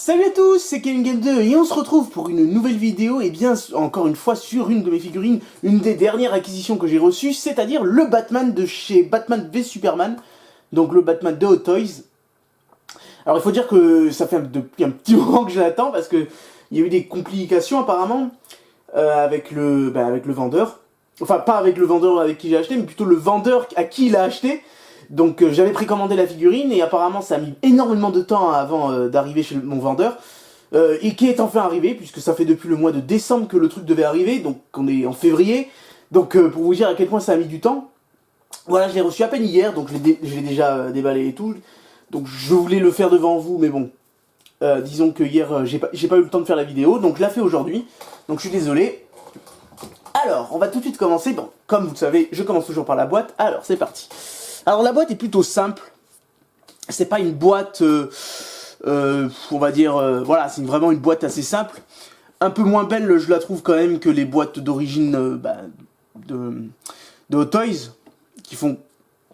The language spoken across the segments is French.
Salut à tous, c'est Kevin Game 2 et on se retrouve pour une nouvelle vidéo et bien encore une fois sur une de mes figurines, une des dernières acquisitions que j'ai reçues, c'est-à-dire le Batman de chez Batman v Superman, donc le Batman de Hot Toys. Alors il faut dire que ça fait depuis un petit moment que je l'attends parce que il y a eu des complications apparemment avec le vendeur. Enfin pas avec le vendeur avec qui j'ai acheté, mais plutôt le vendeur à qui il a acheté. Donc j'avais précommandé la figurine et apparemment ça a mis énormément de temps avant d'arriver chez mon vendeur. Et qui est enfin arrivé, puisque ça fait depuis le mois de décembre que le truc devait arriver, donc on est en février. Donc pour vous dire à quel point ça a mis du temps. Voilà, je l'ai reçu à peine hier, donc je l'ai déjà déballé et tout. Donc je voulais le faire devant vous, mais bon. Disons que hier j'ai pas eu le temps de faire la vidéo, donc je la fais aujourd'hui. Donc je suis désolé. Alors, on va tout de suite commencer. Bon, comme vous le savez, je commence toujours par la boîte. Alors, c'est parti. Alors la boîte est plutôt simple, c'est pas une boîte, on va dire, voilà, c'est vraiment une boîte assez simple, un peu moins belle je la trouve quand même que les boîtes d'origine de Hot Toys, qui font,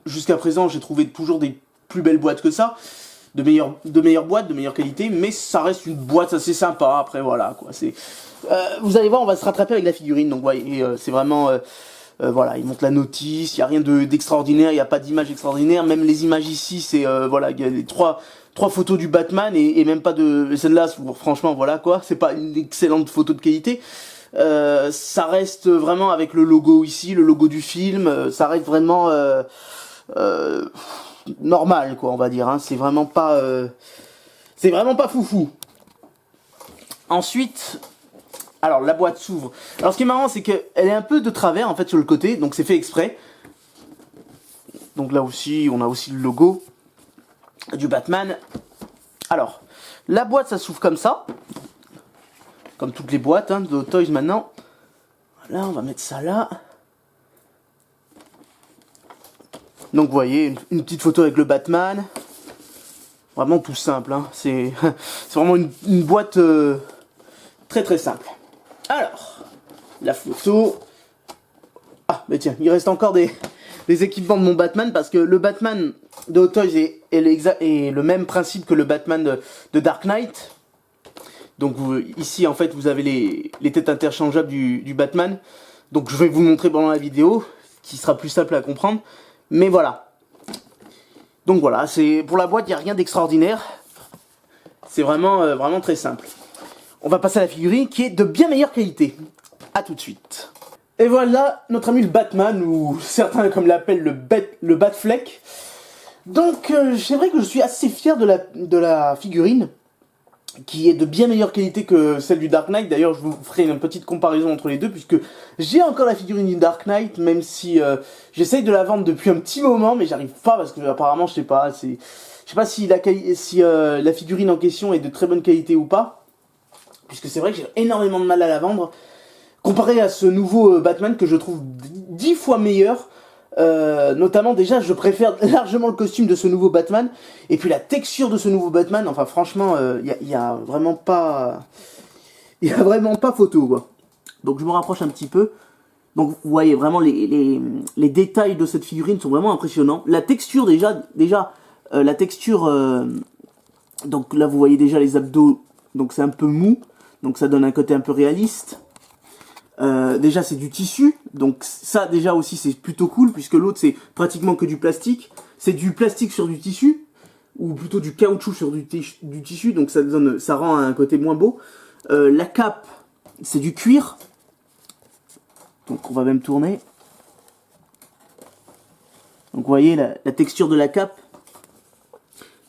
jusqu'à présent j'ai trouvé toujours des plus belles boîtes que ça, de meilleures boîtes, de meilleure qualité, mais ça reste une boîte assez sympa, après voilà quoi, c'est... vous allez voir, on va se rattraper avec la figurine, donc voyez, c'est vraiment... voilà, il montre la notice, il n'y a rien d'extraordinaire, il n'y a pas d'image extraordinaire, même les images ici, c'est, voilà, il y a les trois photos du Batman, et même pas de... Celle-là, franchement, voilà, quoi, c'est pas une excellente photo de qualité. Ça reste vraiment avec le logo ici, le logo du film, ça reste vraiment normal, quoi, on va dire, hein, c'est vraiment pas foufou. Ensuite... Alors la boîte s'ouvre. Alors ce qui est marrant c'est qu'elle est un peu de travers en fait sur le côté, donc c'est fait exprès. Donc là aussi on a aussi le logo du Batman. Alors la boîte ça s'ouvre comme ça, comme toutes les boîtes hein, de Hot Toys maintenant. Voilà, on va mettre ça là. Donc vous voyez une petite photo avec le Batman. Vraiment tout simple, hein. C'est vraiment une boîte très très simple. Alors, la photo... Ah, mais tiens, il reste encore des équipements de mon Batman, parce que le Batman de Hot Toys est le même principe que le Batman de Dark Knight. Donc ici, en fait, vous avez les têtes interchangeables du Batman. Donc je vais vous montrer pendant la vidéo, qui sera plus simple à comprendre. Mais voilà. Donc voilà, pour la boîte, il n'y a rien d'extraordinaire. C'est vraiment, vraiment très simple. On va passer à la figurine qui est de bien meilleure qualité. A tout de suite. Et voilà notre ami le Batman, ou certains comme l'appellent le Batfleck. Donc c'est vrai que je suis assez fier de la figurine, qui est de bien meilleure qualité que celle du Dark Knight. D'ailleurs je vous ferai une petite comparaison entre les deux, puisque j'ai encore la figurine du Dark Knight, même si j'essaye de la vendre depuis un petit moment, mais j'arrive pas, parce que apparemment je sais pas si la figurine en question est de très bonne qualité ou pas. Puisque c'est vrai que j'ai énormément de mal à la vendre, comparé à ce nouveau Batman que je trouve 10 fois meilleur. Notamment déjà, je préfère largement le costume de ce nouveau Batman, et puis la texture de ce nouveau Batman, enfin franchement, il y a vraiment pas photo, quoi. Donc je me rapproche un petit peu. Donc vous voyez vraiment les détails de cette figurine sont vraiment impressionnants. La texture déjà la texture, donc là vous voyez déjà les abdos, donc c'est un peu mou. Donc ça donne un côté un peu réaliste. Déjà c'est du tissu, donc ça déjà aussi c'est plutôt cool, puisque l'autre c'est pratiquement que du plastique. C'est du plastique sur du tissu, ou plutôt du caoutchouc sur du tissu, donc ça rend un côté moins beau. La cape, c'est du cuir. Donc on va même tourner. Donc vous voyez la texture de la cape.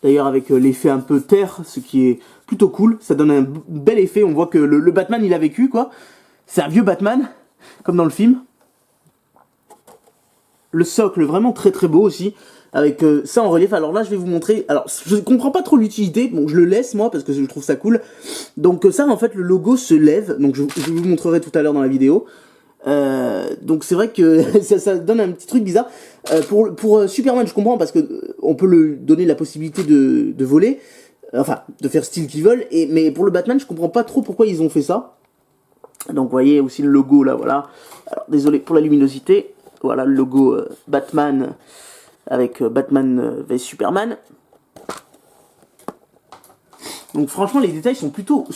D'ailleurs avec l'effet un peu terre, ce qui est plutôt cool, ça donne un bel effet, on voit que le Batman il a vécu quoi. C'est un vieux Batman, comme dans le film. Le socle vraiment très très beau aussi, avec ça en relief. Alors là je vais vous montrer, alors je comprends pas trop l'utilité, bon je le laisse moi parce que je trouve ça cool. Donc ça en fait le logo se lève, donc je vous montrerai tout à l'heure dans la vidéo. Donc c'est vrai que ça donne un petit truc bizarre. Pour Superman je comprends, parce que on peut lui donner la possibilité de voler, enfin de faire style qu'ils veulent, mais pour le Batman je comprends pas trop pourquoi ils ont fait ça. Donc vous voyez aussi le logo là, voilà. Alors désolé pour la luminosité, voilà le logo Batman avec Batman v Superman. Donc franchement les détails sont plutôt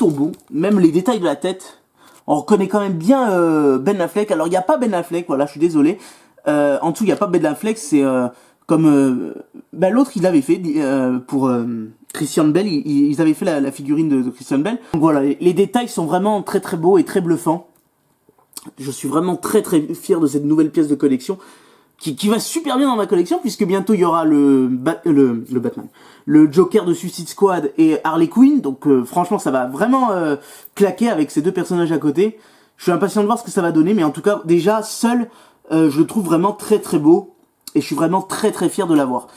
beaux, même les détails de la tête. On reconnaît quand même bien Ben Affleck. Alors il n'y a pas Ben Affleck, voilà, je suis désolé. En tout il n'y a pas Ben Affleck, c'est comme bah, l'autre il l'avait fait pour Christian Bale, ils avaient fait la figurine de Christian Bale. Donc voilà, les détails sont vraiment très très beaux et très bluffants. Je suis vraiment très très fier de cette nouvelle pièce de collection qui va super bien dans ma collection, puisque bientôt il y aura le Batman, le Joker de Suicide Squad et Harley Quinn. Donc franchement ça va vraiment claquer avec ces deux personnages à côté. Je suis impatient de voir ce que ça va donner, mais en tout cas déjà seul je le trouve vraiment très très beau et je suis vraiment très très fier de l'avoir.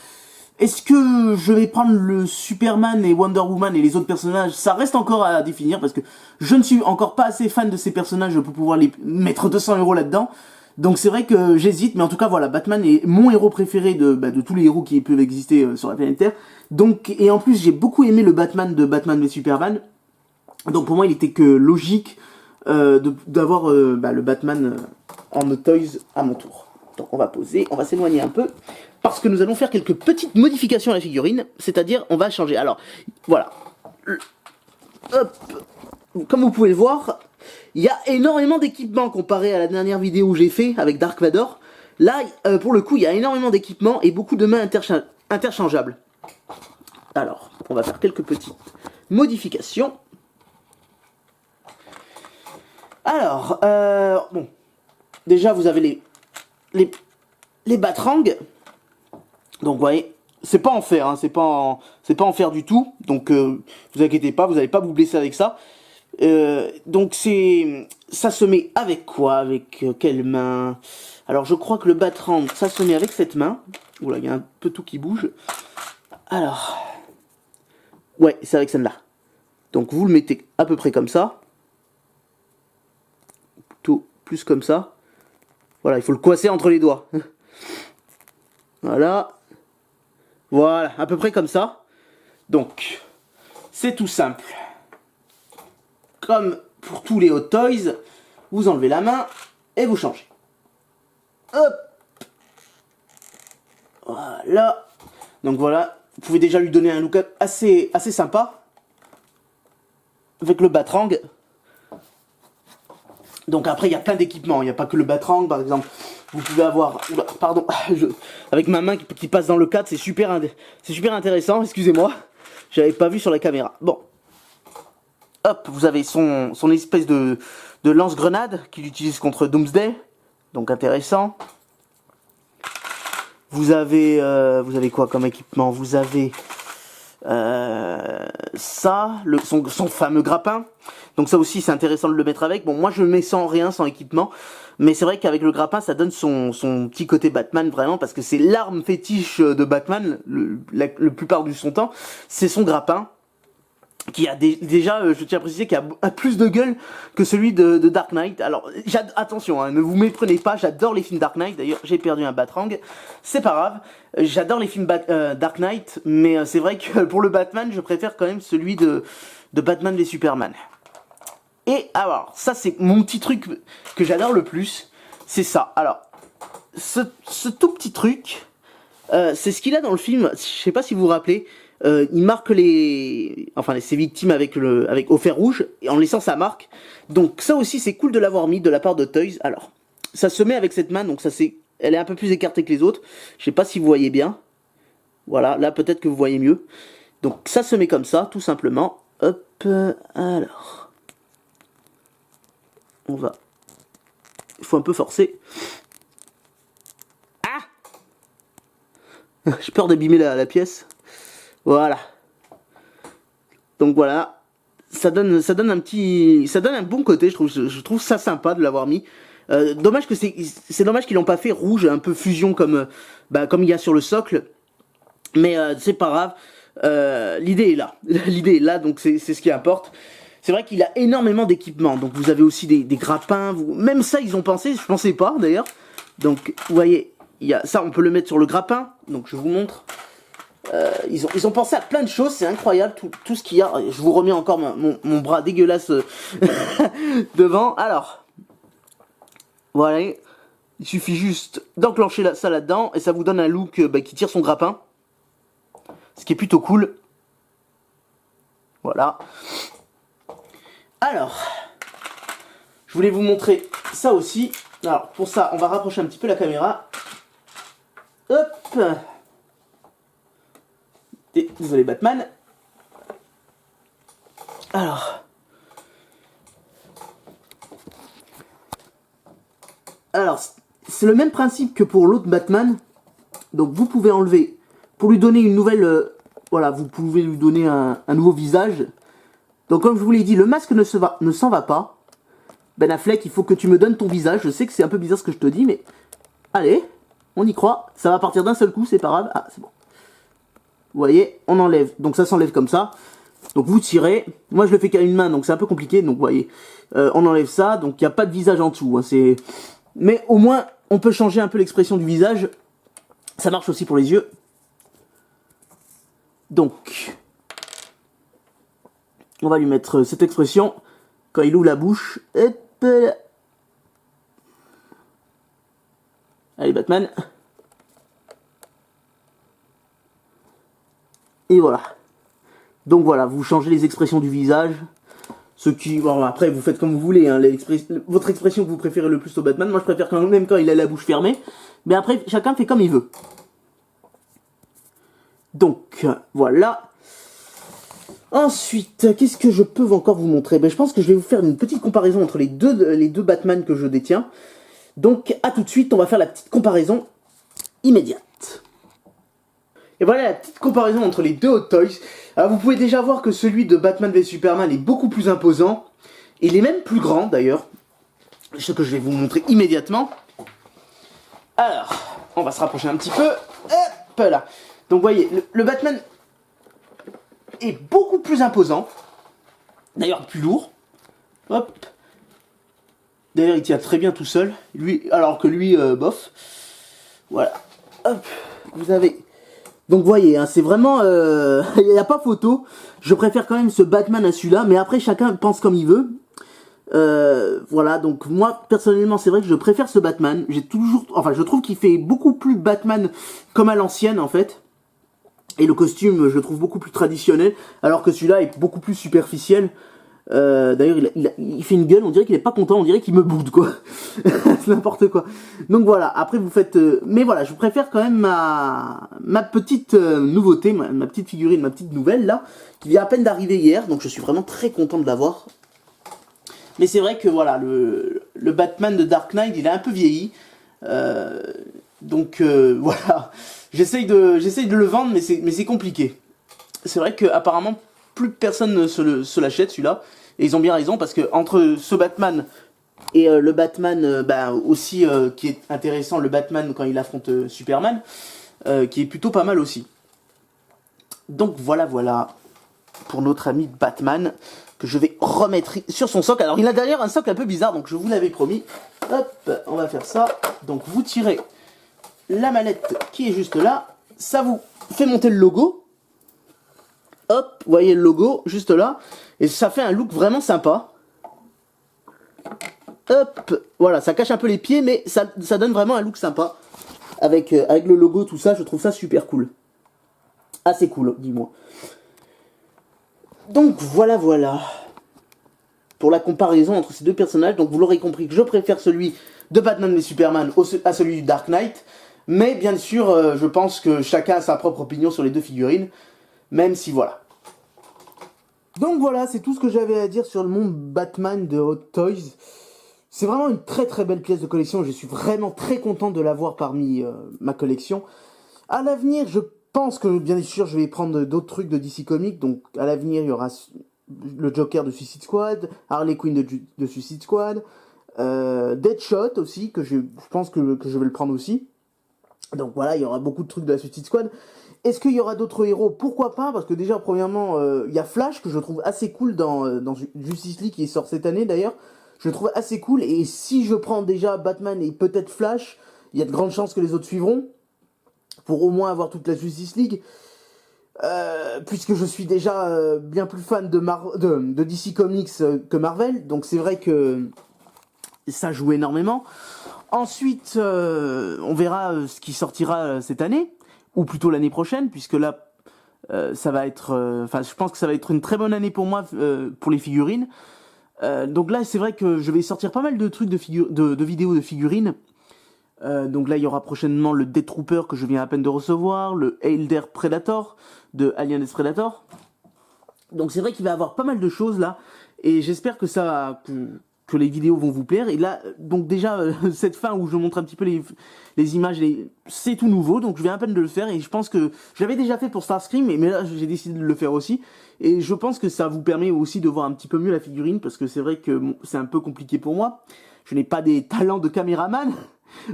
Est-ce que je vais prendre le Superman et Wonder Woman et les autres personnages? Ça reste encore à définir, parce que je ne suis encore pas assez fan de ces personnages pour pouvoir les mettre 200 € là-dedans. Donc c'est vrai que j'hésite, mais en tout cas voilà, Batman est mon héros préféré de tous les héros qui peuvent exister sur la planète Terre. Donc, et en plus j'ai beaucoup aimé le Batman de Batman v Superman. Donc pour moi il était que logique d'avoir le Batman en The Toys à mon tour. Donc on va poser, on va s'éloigner un peu, parce que nous allons faire quelques petites modifications à la figurine, c'est-à-dire on va changer. Alors voilà, hop, comme vous pouvez le voir, il y a énormément d'équipements comparé à la dernière vidéo que j'ai fait avec Dark Vador. Là, pour le coup, il y a énormément d'équipements et beaucoup de mains interchangeables. Alors, on va faire quelques petites modifications. Alors, bon, déjà vous avez les Batarang. Donc vous voyez, c'est pas en fer, hein, c'est pas en fer du tout. Donc vous inquiétez pas, vous n'allez pas vous blesser avec ça. Donc ça se met avec quoi? Avec quelle main? Alors je crois que le Batarang, ça se met avec cette main. Oula, il y a un peu tout qui bouge. Alors, ouais, c'est avec celle-là. Donc vous le mettez à peu près comme ça. Plutôt plus comme ça. Voilà, il faut le coincer entre les doigts. Voilà. Voilà, à peu près comme ça. Donc, c'est tout simple. Comme pour tous les Hot Toys, vous enlevez la main et vous changez. Hop. Voilà. Donc voilà, vous pouvez déjà lui donner un look assez sympa. Avec le Batarang. Donc après, il y a plein d'équipements. Il n'y a pas que le Batarang, par exemple. Vous pouvez avoir... Oula, pardon. Avec ma main qui passe dans le cadre, c'est super intéressant. Excusez-moi. J'avais pas vu sur la caméra. Bon. Hop, vous avez son espèce de lance-grenade qu'il utilise contre Doomsday. Donc intéressant. Vous avez quoi comme équipement? Vous avez ça, son fameux grappin. Donc ça aussi c'est intéressant de le mettre avec. Bon, moi je le mets sans rien, sans équipement. Mais c'est vrai qu'avec le grappin ça donne son petit côté Batman vraiment, parce que c'est l'arme fétiche de Batman le plupart du son temps. C'est son grappin. Qui a déjà, je tiens à préciser, qui a plus de gueule que celui de Dark Knight. Alors, attention, hein, ne vous méprenez pas, j'adore les films Dark Knight. D'ailleurs, j'ai perdu un Batarang, c'est pas grave. J'adore les films Dark Knight, mais c'est vrai que pour le Batman, je préfère quand même celui de Batman v Superman. Et alors, ça c'est mon petit truc que j'adore le plus, c'est ça. Alors, ce tout petit truc, c'est ce qu'il a dans le film, je sais pas si vous vous rappelez. Il marque ses victimes avec au fer rouge, et en laissant sa marque. Donc ça aussi c'est cool de l'avoir mis de la part de Toys. Alors, ça se met avec cette main, donc elle est un peu plus écartée que les autres. Je sais pas si vous voyez bien. Voilà, là peut-être que vous voyez mieux. Donc ça se met comme ça, tout simplement. Hop, alors. Il faut un peu forcer. Ah! J'ai peur d'abîmer la pièce. Voilà. Donc voilà, ça donne un bon côté, je trouve ça sympa de l'avoir mis. Dommage que c'est dommage qu'ils l'ont pas fait rouge, un peu fusion comme il y a sur le socle. Mais c'est pas grave. L'idée est là. L'idée est là, donc c'est ce qui importe. C'est vrai qu'il a énormément d'équipements. Donc vous avez aussi des grappins. Même ça, ils ont pensé. Je pensais pas d'ailleurs. Donc vous voyez, il y a ça, on peut le mettre sur le grappin. Donc je vous montre. Ils ont pensé à plein de choses, c'est incroyable tout ce qu'il y a. Je vous remets encore mon bras dégueulasse devant. Alors, voilà, il suffit juste d'enclencher ça là-dedans et ça vous donne un look qui tire son grappin. Ce qui est plutôt cool. Voilà. Alors, je voulais vous montrer ça aussi. Alors, pour ça, on va rapprocher un petit peu la caméra. Hop. Désolé, Batman. Alors, c'est le même principe que pour l'autre Batman. Donc, vous pouvez enlever, pour lui donner une nouvelle... voilà, vous pouvez lui donner un nouveau visage. Donc, comme je vous l'ai dit, le masque ne s'en va pas. Ben Affleck, il faut que tu me donnes ton visage. Je sais que c'est un peu bizarre ce que je te dis, mais... Allez, on y croit. Ça va partir d'un seul coup, c'est pas grave. Ah, c'est bon. Vous voyez, on enlève. Donc, ça s'enlève comme ça. Donc, vous tirez. Moi, je le fais qu'à une main, donc c'est un peu compliqué. Donc, vous voyez, on enlève ça. Donc, il n'y a pas de visage en dessous. Hein, c'est... Mais au moins, on peut changer un peu l'expression du visage. Ça marche aussi pour les yeux. Donc, on va lui mettre cette expression quand il ouvre la bouche. Hop. Allez, Batman. Et voilà. Donc voilà, vous changez les expressions du visage. Ce qui, bon, après, vous faites comme vous voulez. Hein, votre expression que vous préférez le plus au Batman. Moi, je préfère quand même quand il a la bouche fermée. Mais après, chacun fait comme il veut. Donc, voilà. Ensuite, qu'est-ce que je peux encore vous montrer? Ben, je pense que je vais vous faire une petite comparaison entre les deux Batman que je détiens. Donc, à tout de suite, on va faire la petite comparaison immédiate. Et voilà la petite comparaison entre les deux Hot Toys. Alors, vous pouvez déjà voir que celui de Batman v Superman est beaucoup plus imposant. Et il est même plus grand, d'ailleurs. Ce que je vais vous montrer immédiatement. Alors, on va se rapprocher un petit peu. Hop là. Donc, vous voyez, le Batman est beaucoup plus imposant. D'ailleurs, plus lourd. Hop. D'ailleurs, il tient très bien tout seul. Lui, alors que lui, bof. Voilà. Hop. Vous avez... Donc, vous voyez, hein, c'est vraiment... il n'y a pas photo. Je préfère quand même ce Batman à celui-là. Mais après, chacun pense comme il veut. Voilà, donc moi, personnellement, c'est vrai que je préfère ce Batman. J'ai toujours... Enfin, je trouve qu'il fait beaucoup plus Batman comme à l'ancienne, en fait. Et le costume, je le trouve beaucoup plus traditionnel. Alors que celui-là est beaucoup plus superficiel. D'ailleurs, il fait une gueule, on dirait qu'il est pas content, on dirait qu'il me boude, quoi. C'est n'importe quoi. Donc voilà, après vous faites... mais voilà, je préfère quand même ma petite nouveauté, ma petite figurine, ma petite nouvelle, là, qui vient à peine d'arriver hier, donc je suis vraiment très content de l'avoir. Mais c'est vrai que, voilà, le Batman de Dark Knight, il a un peu vieilli. Donc, voilà. J'essaye de le vendre, mais c'est compliqué. C'est vrai qu'apparemment, plus personne ne se l'achète, celui-là. Et ils ont bien raison, parce que entre ce Batman et le Batman, bah, aussi, qui est intéressant, le Batman quand il affronte Superman, qui est plutôt pas mal aussi. Donc voilà, pour notre ami Batman, que je vais remettre sur son socle. Alors il a d'ailleurs un socle un peu bizarre, donc je vous l'avais promis. Hop, on va faire ça. Donc vous tirez la mallette qui est juste là. Ça vous fait monter le logo. Hop, vous voyez le logo juste là. Et ça fait un look vraiment sympa. Hop, voilà, ça cache un peu les pieds, mais ça donne vraiment un look sympa. Avec le logo, tout ça, je trouve ça super cool. Assez cool, dis-moi. Donc voilà. Pour la comparaison entre ces deux personnages, donc vous l'aurez compris que je préfère celui de Batman et Superman à celui du Dark Knight. Mais bien sûr, je pense que chacun a sa propre opinion sur les deux figurines. Même si voilà. Donc voilà, c'est tout ce que j'avais à dire sur le monde Batman de Hot Toys. C'est vraiment une très très belle pièce de collection. Je suis vraiment très content de l'avoir parmi ma collection. À l'avenir, je pense que bien sûr je vais prendre d'autres trucs de DC Comics. Donc à l'avenir, il y aura le Joker de Suicide Squad, Harley Quinn de Suicide Squad, Deadshot aussi, que je pense que je vais le prendre aussi. Donc voilà, il y aura beaucoup de trucs de la Suicide Squad. Est-ce qu'il y aura d'autres héros? Pourquoi pas? Parce que déjà, premièrement, il y a Flash, que je trouve assez cool dans Justice League, qui sort cette année d'ailleurs. Je le trouve assez cool, et si je prends déjà Batman et peut-être Flash, il y a de grandes chances que les autres suivront, pour au moins avoir toute la Justice League. Puisque je suis déjà bien plus fan de DC Comics que Marvel, donc c'est vrai que ça joue énormément. Ensuite, on verra ce qui sortira cette année, ou plutôt l'année prochaine, puisque là, ça va être, enfin, je pense que ça va être une très bonne année pour moi pour les figurines. Donc là, c'est vrai que je vais sortir pas mal de trucs de vidéos de figurines. Donc là, il y aura prochainement le Death Trooper que je viens à peine de recevoir, le Elder Predator de Alien vs Predator. Donc c'est vrai qu'il va y avoir pas mal de choses là, et j'espère que que les vidéos vont vous plaire. Et là, donc déjà, cette fin où je montre un petit peu les images, c'est tout nouveau, donc je viens à peine de le faire, et je pense que je l'avais déjà fait pour Starscream, mais là j'ai décidé de le faire aussi, et je pense que ça vous permet aussi de voir un petit peu mieux la figurine, parce que c'est vrai que bon, c'est un peu compliqué pour moi, je n'ai pas des talents de caméraman,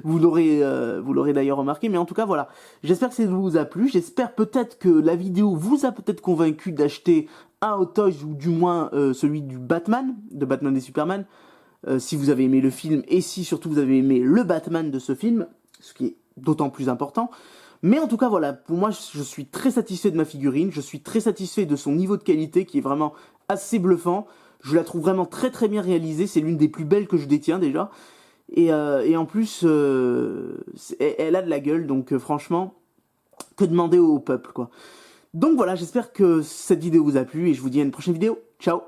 vous l'aurez d'ailleurs remarqué, mais en tout cas voilà, j'espère que ça vous a plu, j'espère peut-être que la vidéo vous a peut-être convaincu d'acheter un Hot Toys, ou du moins celui du Batman, de Batman et Superman, si vous avez aimé le film, et si surtout vous avez aimé le Batman de ce film, ce qui est d'autant plus important. Mais en tout cas voilà, pour moi je suis très satisfait de ma figurine, je suis très satisfait de son niveau de qualité qui est vraiment assez bluffant, je la trouve vraiment très très bien réalisée, c'est l'une des plus belles que je détiens déjà, et en plus elle a de la gueule, donc franchement, que demander au peuple quoi. Donc voilà, j'espère que cette vidéo vous a plu, et je vous dis à une prochaine vidéo, ciao.